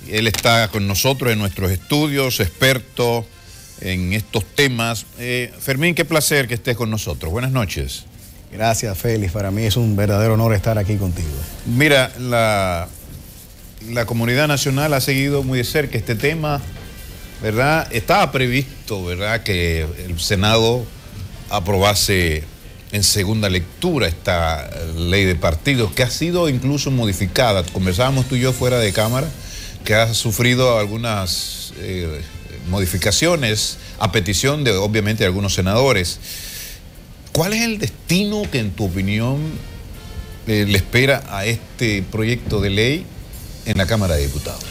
Él está con nosotros en nuestros estudios, experto en estos temas. Fermín, qué placer que estés con nosotros. Buenas noches. Gracias, Félix. Para mí es un verdadero honor estar aquí contigo. Mira, la comunidad nacional ha seguido muy de cerca este tema, ¿verdad? Estaba previsto, ¿verdad?, que el Senado aprobase en segunda lectura esta ley de partidos, que ha sido incluso modificada. Conversábamos tú y yo fuera de cámara, que ha sufrido algunas modificaciones a petición de, obviamente, de algunos senadores. ¿Cuál es el destino que, en tu opinión, le espera a este proyecto de ley en la Cámara de Diputados?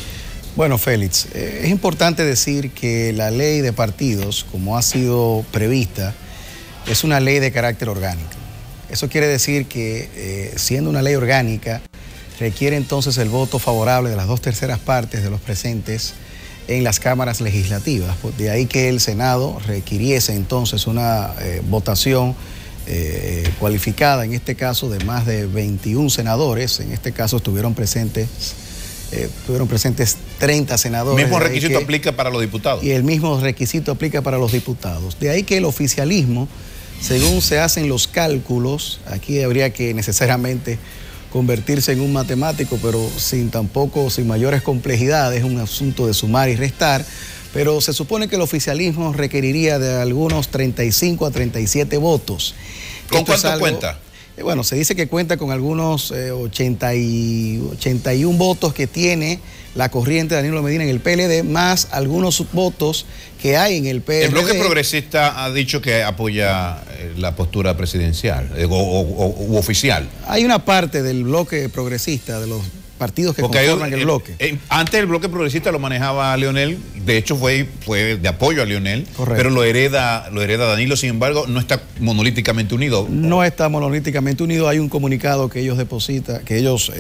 Bueno, Félix, es importante decir que la ley de partidos, como ha sido prevista, es una ley de carácter orgánico. Eso quiere decir que, siendo una ley orgánica, requiere entonces el voto favorable de las 2/3 partes de los presentes en las cámaras legislativas. De ahí que el Senado requiriese entonces una votación cualificada, en este caso de más de 21 senadores. En este caso estuvieron presentes 30 senadores. ¿El mismo requisito aplica para los diputados? Y el mismo requisito aplica para los diputados. De ahí que el oficialismo, según se hacen los cálculos, aquí habría que necesariamente convertirse en un matemático, pero sin mayores complejidades, es un asunto de sumar y restar, pero se supone que el oficialismo requeriría de algunos 35 a 37 votos. ¿Con cuánto cuenta? Bueno, se dice que cuenta con algunos 81 votos que tiene la corriente de Danilo Medina en el PLD, más algunos votos que hay en el PLD. El bloque progresista ha dicho que apoya la postura presidencial u oficial. Hay una parte del bloque progresista, de los partidos que conforman el bloque. Antes el bloque progresista lo manejaba Leonel, de hecho fue de apoyo a Leonel. Correcto. Pero lo hereda Danilo, sin embargo, no está monolíticamente unido. No está monolíticamente unido, hay un comunicado que ellos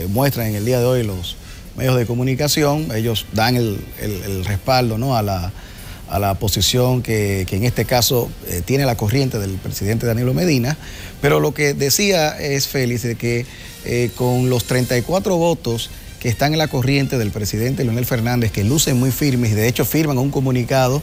muestran en el día de hoy los medios de comunicación, ellos dan el respaldo, ¿no?, a la posición que en este caso tiene la corriente del presidente Danilo Medina, pero lo que decía es, Félix, de que con los 34 votos que están en la corriente del presidente Leonel Fernández, que lucen muy firmes y de hecho firman un comunicado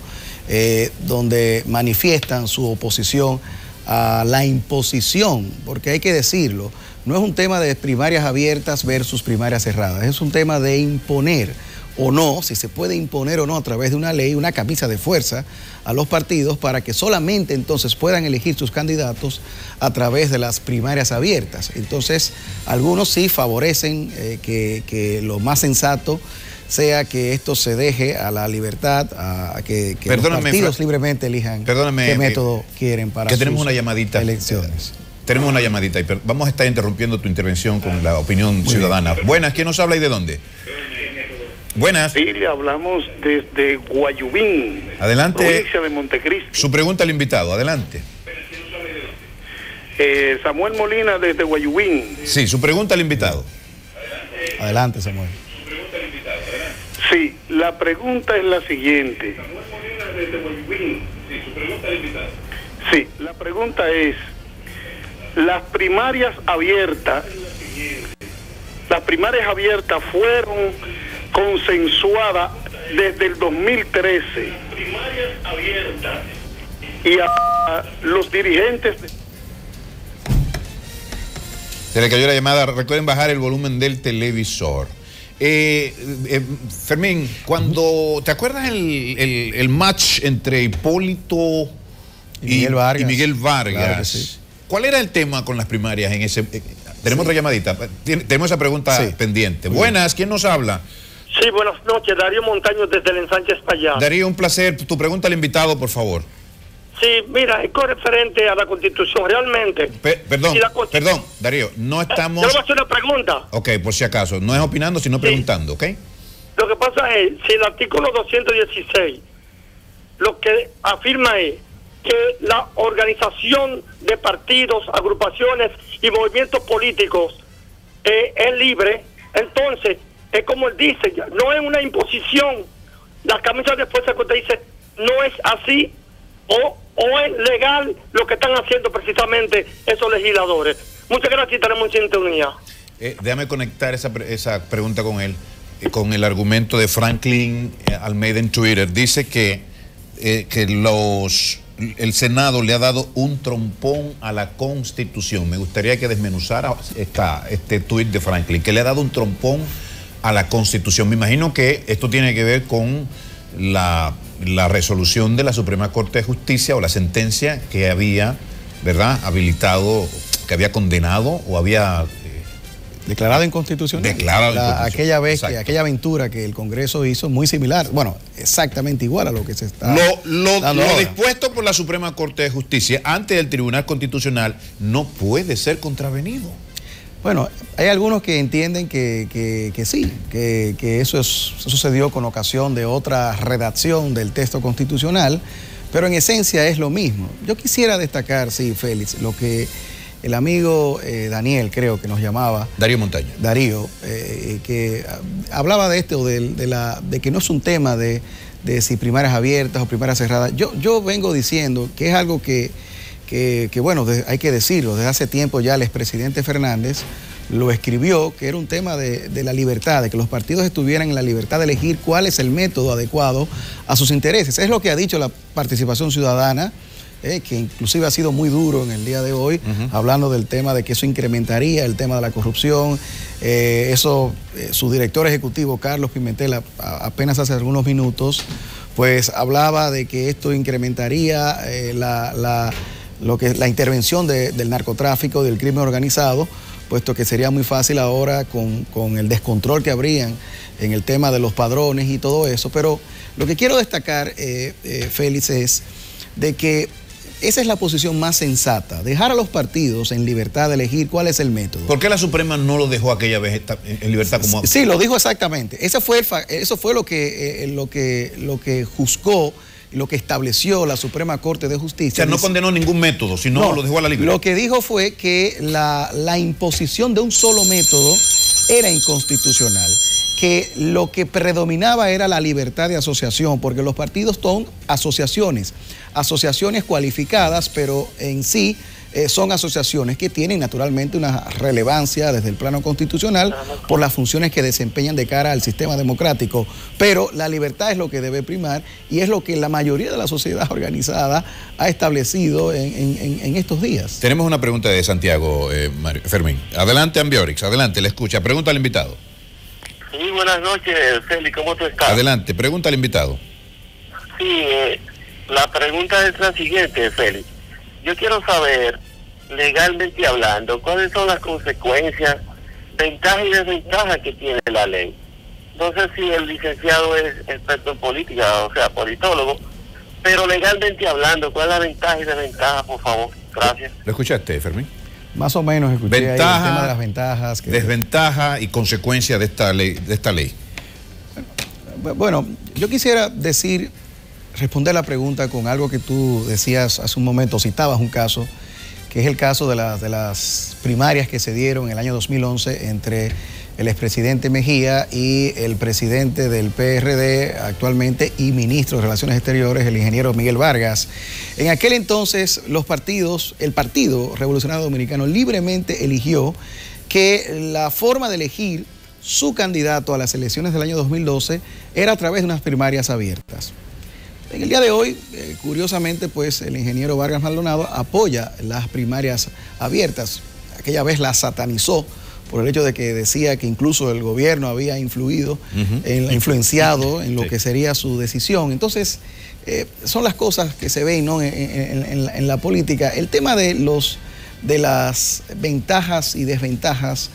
donde manifiestan su oposición a la imposición, porque hay que decirlo, no es un tema de primarias abiertas versus primarias cerradas, es un tema de imponer o no, si se puede imponer o no a través de una ley, una camisa de fuerza a los partidos para que solamente entonces puedan elegir sus candidatos a través de las primarias abiertas. Entonces, algunos sí favorecen que lo más sensato sea que esto se deje a la libertad, a que los partidos libremente elijan qué método quieren para sus tenemos una llamadita, elecciones. Tenemos una llamadita y vamos a estar interrumpiendo tu intervención con la opinión ciudadana. Buenas, ¿quién nos habla y de dónde? Buenas. Sí, le hablamos desde Guayubín, adelante, provincia de Montecristi. Su pregunta al invitado, adelante. Samuel Molina desde Guayubín. Sí, su pregunta al invitado. Adelante, Samuel. Sí, la pregunta es la siguiente. Sí, la pregunta es, las primarias abiertas fueron consensuada desde el 2013 y a los dirigentes se le cayó la llamada. Recuerden bajar el volumen del televisor. Fermín, ¿te acuerdas el match entre Hipólito y Miguel Vargas? Claro que sí. ¿Cuál era el tema con las primarias en ese? Tenemos otra llamadita, tenemos esa pregunta pendiente. Buenas, ¿quién nos habla? Sí, buenas noches, Darío Montaño desde el Ensanche Espaillat. Darío, un placer. Tu pregunta al invitado, por favor. Sí, mira, es con referente a la Constitución, realmente. Perdón, Darío, no estamos... Yo le voy a hacer una pregunta. Ok, por si acaso, no es opinando, sino preguntando, ¿ok? Lo que pasa es, si el artículo 216 lo que afirma es que la organización de partidos, agrupaciones y movimientos políticos es libre, entonces... Es como él dice, no es una imposición. Las camisas de fuerza que usted dice no es así o es legal lo que están haciendo precisamente esos legisladores. Muchas gracias y tenemos en sintonía. Déjame conectar esa pregunta con él. con el argumento de Franklin Almeida en Twitter. Dice que el Senado le ha dado un trompón a la Constitución. Me gustaría que desmenuzara este tuit de Franklin, que le ha dado un trompón a la Constitución. Me imagino que esto tiene que ver con la resolución de la Suprema Corte de Justicia o la sentencia que había, ¿verdad?, habilitado, que había condenado o había... declarado inconstitucional. Declarado inconstitucional. Aquella vez, aquella aventura que el Congreso hizo, muy similar, bueno, exactamente igual a lo que se está Lo dispuesto por la Suprema Corte de Justicia ante el Tribunal Constitucional no puede ser contravenido. Bueno, hay algunos que entienden que sí, que eso sucedió con ocasión de otra redacción del texto constitucional, pero en esencia es lo mismo. Yo quisiera destacar, sí, Félix, lo que el amigo Daniel, creo que nos llamaba. Darío Montaño. Darío, que hablaba de esto, de que no es un tema de si primarias abiertas o primarias cerradas. Yo vengo diciendo que es algo que bueno, hay que decirlo, desde hace tiempo ya el expresidente Fernández lo escribió, que era un tema de la libertad, de que los partidos estuvieran en la libertad de elegir cuál es el método adecuado a sus intereses. Es lo que ha dicho la participación ciudadana, que inclusive ha sido muy duro en el día de hoy, hablando del tema de que eso incrementaría el tema de la corrupción. Su director ejecutivo, Carlos Pimentel, apenas hace algunos minutos, pues hablaba de que esto incrementaría la intervención del narcotráfico, del crimen organizado, puesto que sería muy fácil ahora con el descontrol que habrían en el tema de los padrones y todo eso. Pero lo que quiero destacar, Félix, es de que esa es la posición más sensata, dejar a los partidos en libertad de elegir cuál es el método. ¿Por qué la Suprema no lo dejó aquella vez en libertad como... Sí, lo dijo exactamente. Eso fue lo que juzgó, lo que estableció la Suprema Corte de Justicia. O sea, no condenó ningún método, sino lo dejó a la libertad. Lo que dijo fue que la imposición de un solo método era inconstitucional, que lo que predominaba era la libertad de asociación, porque los partidos son asociaciones cualificadas, pero en sí son asociaciones que tienen naturalmente una relevancia desde el plano constitucional por las funciones que desempeñan de cara al sistema democrático, pero la libertad es lo que debe primar y es lo que la mayoría de la sociedad organizada ha establecido en estos días. Tenemos una pregunta de Santiago, Fermín. Adelante, Ambiorix, adelante, le escucha. Pregunta al invitado. Sí, buenas noches, Félix, ¿cómo tú estás? Adelante, pregunta al invitado. Sí, la pregunta es la siguiente, Félix. Yo quiero saber, legalmente hablando, cuáles son las consecuencias, ventajas y desventajas que tiene la ley. No sé si el licenciado es experto en política, o sea, politólogo, pero legalmente hablando, ¿cuál es la ventaja y desventaja, por favor? Gracias. ¿Lo escuchaste, Fermín? Más o menos escuché ventaja, ahí el tema de las ventajas. Desventaja y consecuencia de esta ley. Bueno, yo quisiera responder la pregunta con algo que tú decías hace un momento, citabas un caso, que es el caso de las primarias que se dieron en el año 2011 entre el expresidente Mejía y el presidente del PRD actualmente y ministro de Relaciones Exteriores, el ingeniero Miguel Vargas. En aquel entonces el Partido Revolucionario Dominicano libremente eligió que la forma de elegir su candidato a las elecciones del año 2012 era a través de unas primarias abiertas. En el día de hoy, curiosamente, pues el ingeniero Vargas Maldonado apoya las primarias abiertas. Aquella vez las satanizó por el hecho de que decía que incluso el gobierno había influido, influenciado en lo que sería su decisión. Entonces, son las cosas que se ven, ¿no?, en la política. El tema de las ventajas y desventajas,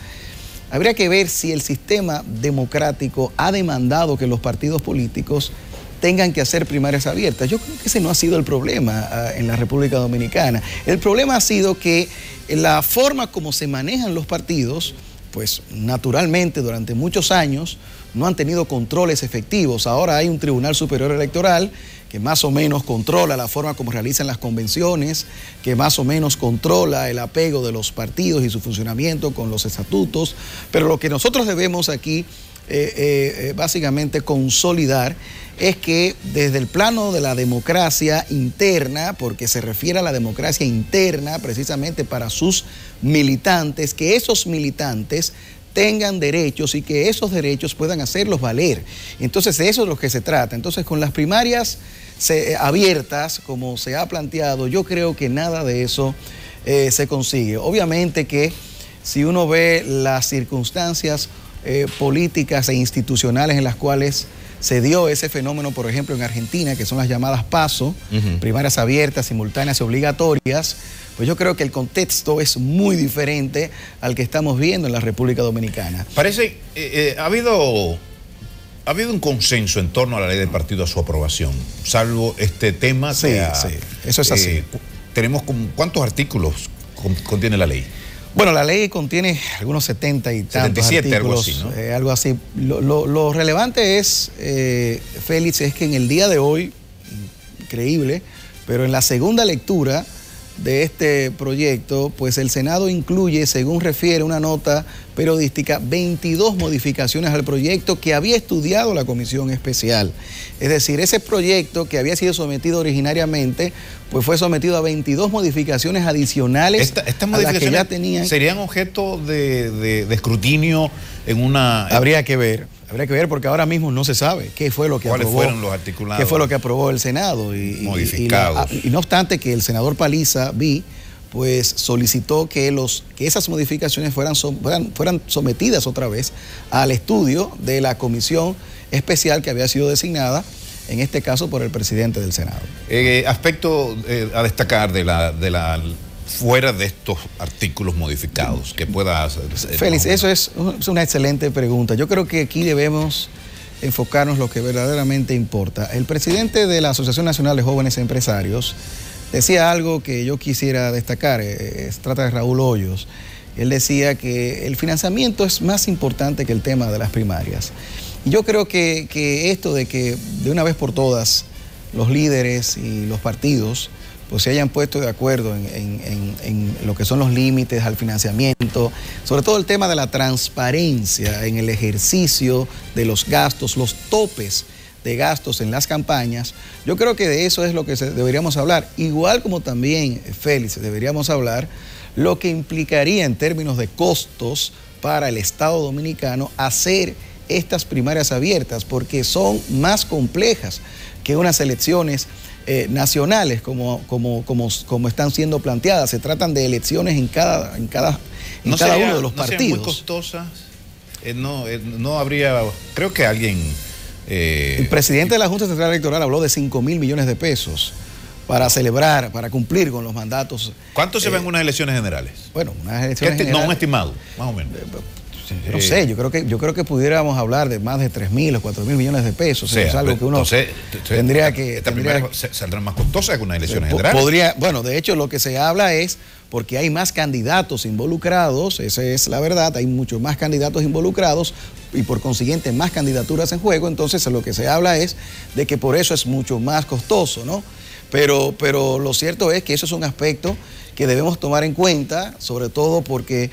habría que ver si el sistema democrático ha demandado que los partidos políticos tengan que hacer primarias abiertas. Yo creo que ese no ha sido el problema en la República Dominicana. El problema ha sido que la forma como se manejan los partidos, pues naturalmente durante muchos años no han tenido controles efectivos. Ahora hay un Tribunal Superior Electoral que más o menos controla la forma como realizan las convenciones, que más o menos controla el apego de los partidos y su funcionamiento con los estatutos, pero lo que nosotros debemos aquí básicamente consolidar es que desde el plano de la democracia interna, porque se refiere a la democracia interna precisamente para sus militantes, que esos militantes tengan derechos y que esos derechos puedan hacerlos valer. Entonces, de eso es lo que se trata. Entonces, con las primarias abiertas, como se ha planteado, yo creo que nada de eso se consigue. Obviamente que si uno ve las circunstancias políticas e institucionales en las cuales se dio ese fenómeno, por ejemplo, en Argentina, que son las llamadas PASO, primarias abiertas, simultáneas y obligatorias, pues yo creo que el contexto es muy diferente al que estamos viendo en la República Dominicana. Parece, ha habido un consenso en torno a la ley de partido, a su aprobación, salvo este tema. Sí, eso es así. Tenemos ¿cuántos artículos contiene la ley? Bueno, la ley contiene algunos 70 y tantos 77, artículos, algo así, ¿no? Algo así. Lo relevante es, Félix, es que en el día de hoy, increíble, pero en la segunda lectura de este proyecto, pues el Senado incluye, según refiere una nota periodística, 22 modificaciones al proyecto que había estudiado la Comisión Especial. Es decir, ese proyecto que había sido sometido originariamente, pues fue sometido a 22 modificaciones adicionales. Estas modificaciones que ya tenían, serían objeto de escrutinio en una... Habría que ver porque ahora mismo no se sabe qué fue lo que aprobó. ¿Cuáles fueron los articulados? ¿Qué fue lo que aprobó el Senado? Modificados. Y no obstante que el senador Paliza, pues solicitó que esas modificaciones fueran sometidas otra vez al estudio de la comisión especial que había sido designada, en este caso por el presidente del Senado. Aspecto a destacar fuera de estos artículos modificados que pueda hacer. Félix, eso es una excelente pregunta. Yo creo que aquí debemos enfocarnos en lo que verdaderamente importa. El presidente de la Asociación Nacional de Jóvenes Empresarios decía algo que yo quisiera destacar, se trata de Raúl Hoyos. Él decía que el financiamiento es más importante que el tema de las primarias. Y yo creo que esto de que de una vez por todas los líderes y los partidos pues se hayan puesto de acuerdo en lo que son los límites al financiamiento, sobre todo el tema de la transparencia en el ejercicio de los gastos, los topes de gastos en las campañas. Yo creo que de eso es lo que deberíamos hablar, igual como también, Félix, deberíamos hablar lo que implicaría en términos de costos para el Estado dominicano hacer estas primarias abiertas, porque son más complejas que unas elecciones nacionales como están siendo planteadas. Se tratan de elecciones en cada uno de los partidos. ¿No serían muy costosas? No habría, creo que alguien... el presidente de la Junta Central Electoral habló de 5.000 millones de pesos para celebrar, para cumplir con los mandatos. ¿Cuánto se ven unas elecciones generales? Bueno, unas elecciones generales... No, un estimado, más o menos. No sé, yo creo que pudiéramos hablar de más de 3.000 o 4.000 millones de pesos. Sí, es algo que uno tendría que... Esta primera saldrá más costosa que una elección general. Bueno, de hecho lo que se habla es porque hay más candidatos involucrados, esa es la verdad, hay muchos más candidatos involucrados y por consiguiente más candidaturas en juego, entonces lo que se habla es de que por eso es mucho más costoso, ¿no? Pero lo cierto es que eso es un aspecto que debemos tomar en cuenta, sobre todo porque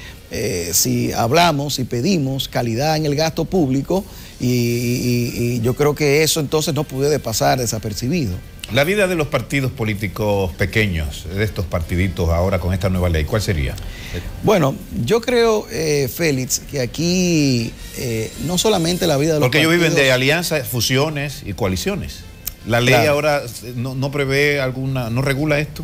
si hablamos y pedimos calidad en el gasto público, y yo creo que eso entonces no puede pasar desapercibido. La vida de los partidos políticos pequeños, de estos partiditos ahora con esta nueva ley, ¿cuál sería? Bueno, yo creo, Félix, que aquí no solamente la vida de los partidos... Porque ellos viven de alianzas, fusiones y coaliciones. ¿La ley ahora no prevé no regula esto?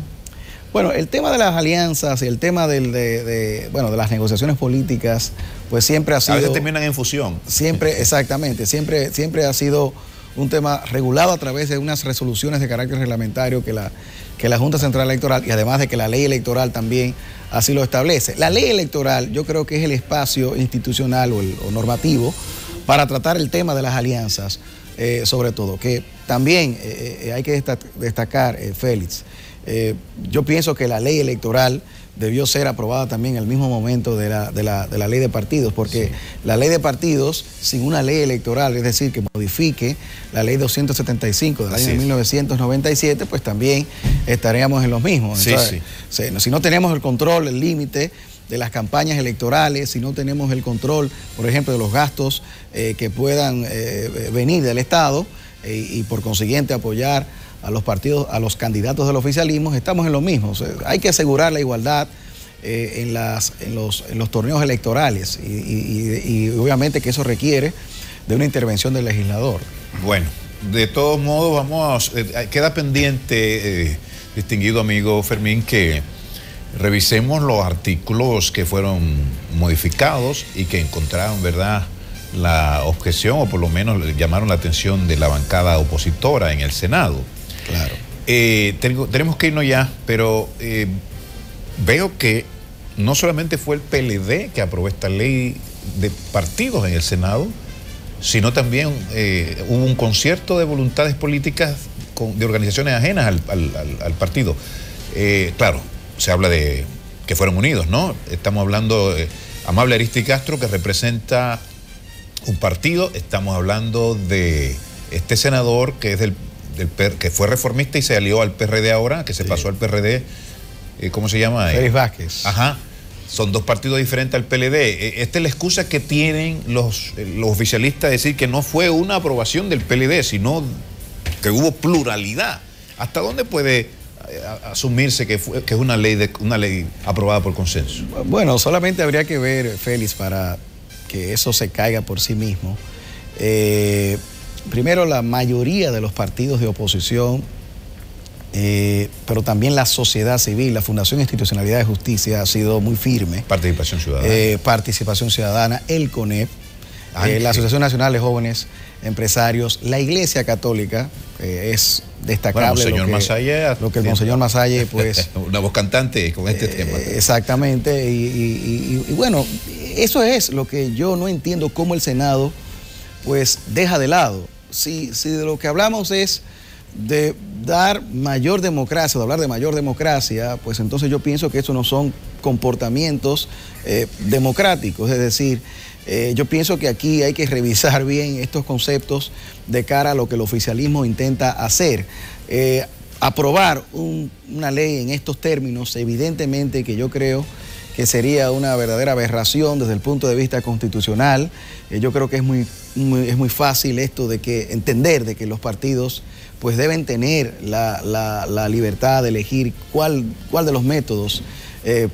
Bueno, el tema de las alianzas y el tema de las negociaciones políticas, pues siempre ha sido... A veces terminan en fusión. Siempre, exactamente, siempre ha sido un tema regulado a través de unas resoluciones de carácter reglamentario que la Junta Central Electoral, y además de que la ley electoral también así lo establece. La ley electoral yo creo que es el espacio institucional o normativo para tratar el tema de las alianzas, sobre todo, que también hay que destacar, Félix, yo pienso que la ley electoral debió ser aprobada también al mismo momento de la ley de partidos, porque la ley de partidos, sin una ley electoral, es decir, que modifique la ley 275 del año 1997, pues también estaríamos en los mismos. Entonces, si no tenemos el control, el límite de las campañas electorales, si no tenemos el control, por ejemplo, de los gastos que puedan venir del Estado y por consiguiente apoyar a los partidos, a los candidatos del oficialismo, estamos en lo mismo. O sea, hay que asegurar la igualdad en los torneos electorales y obviamente que eso requiere de una intervención del legislador. Bueno, de todos modos queda pendiente, distinguido amigo Fermín, que revisemos los artículos que fueron modificados y que encontraron, ¿verdad?, la objeción, o por lo menos llamaron la atención de la bancada opositora en el Senado. Claro. Tenemos que irnos ya, pero veo que no solamente fue el PLD que aprobó esta ley de partidos en el Senado, sino también hubo un concierto de voluntades políticas de organizaciones ajenas al partido. Claro, se habla de que fueron unidos, ¿no? Estamos hablando de Amable Ariztí Castro, que representa un partido. Estamos hablando de este senador que es que fue reformista y se alió al PRD ahora, que se pasó al PRD, ¿cómo se llama? Félix Vázquez. Ajá. Son dos partidos diferentes al PLD. Esta es la excusa que tienen los oficialistas de decir que no fue una aprobación del PLD, sino que hubo pluralidad. ¿Hasta dónde puede asumirse que es una ley aprobada por consenso? Bueno, solamente habría que ver, Félix, para que eso se caiga por sí mismo. Primero, la mayoría de los partidos de oposición, pero también la sociedad civil, la Fundación Institucionalidad de Justicia ha sido muy firme. Participación Ciudadana. Participación Ciudadana, el CONEP, la Asociación Nacional de Jóvenes Empresarios, la Iglesia Católica, es destacable lo que el Monseñor Masalle, pues... una voz cantante con este tema. Exactamente, y bueno, eso es lo que yo no entiendo, cómo el Senado pues deja de lado. Si de lo que hablamos es de dar mayor democracia, de hablar de mayor democracia, pues entonces yo pienso que eso no son comportamientos democráticos. Es decir, yo pienso que aquí hay que revisar bien estos conceptos de cara a lo que el oficialismo intenta hacer. Aprobar una ley en estos términos, evidentemente que yo creo que sería una verdadera aberración desde el punto de vista constitucional. Yo creo que es muy fácil esto de entender de que los partidos pues deben tener la libertad de elegir cuál de los métodos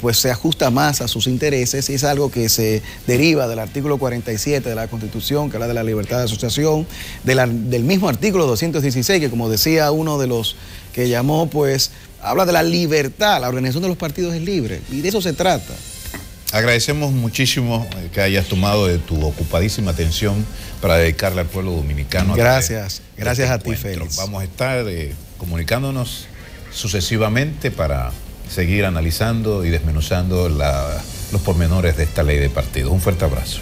pues se ajusta más a sus intereses, y es algo que se deriva del artículo 47 de la Constitución, que habla de la libertad de asociación, del mismo artículo 216, que como decía uno de los que llamó, pues habla de la libertad, la organización de los partidos es libre, y de eso se trata. Agradecemos muchísimo que hayas tomado de tu ocupadísima atención para dedicarle al pueblo dominicano. Gracias a ti, Félix. Vamos a estar comunicándonos sucesivamente para seguir analizando y desmenuzando los pormenores de esta ley de partidos. Un fuerte abrazo.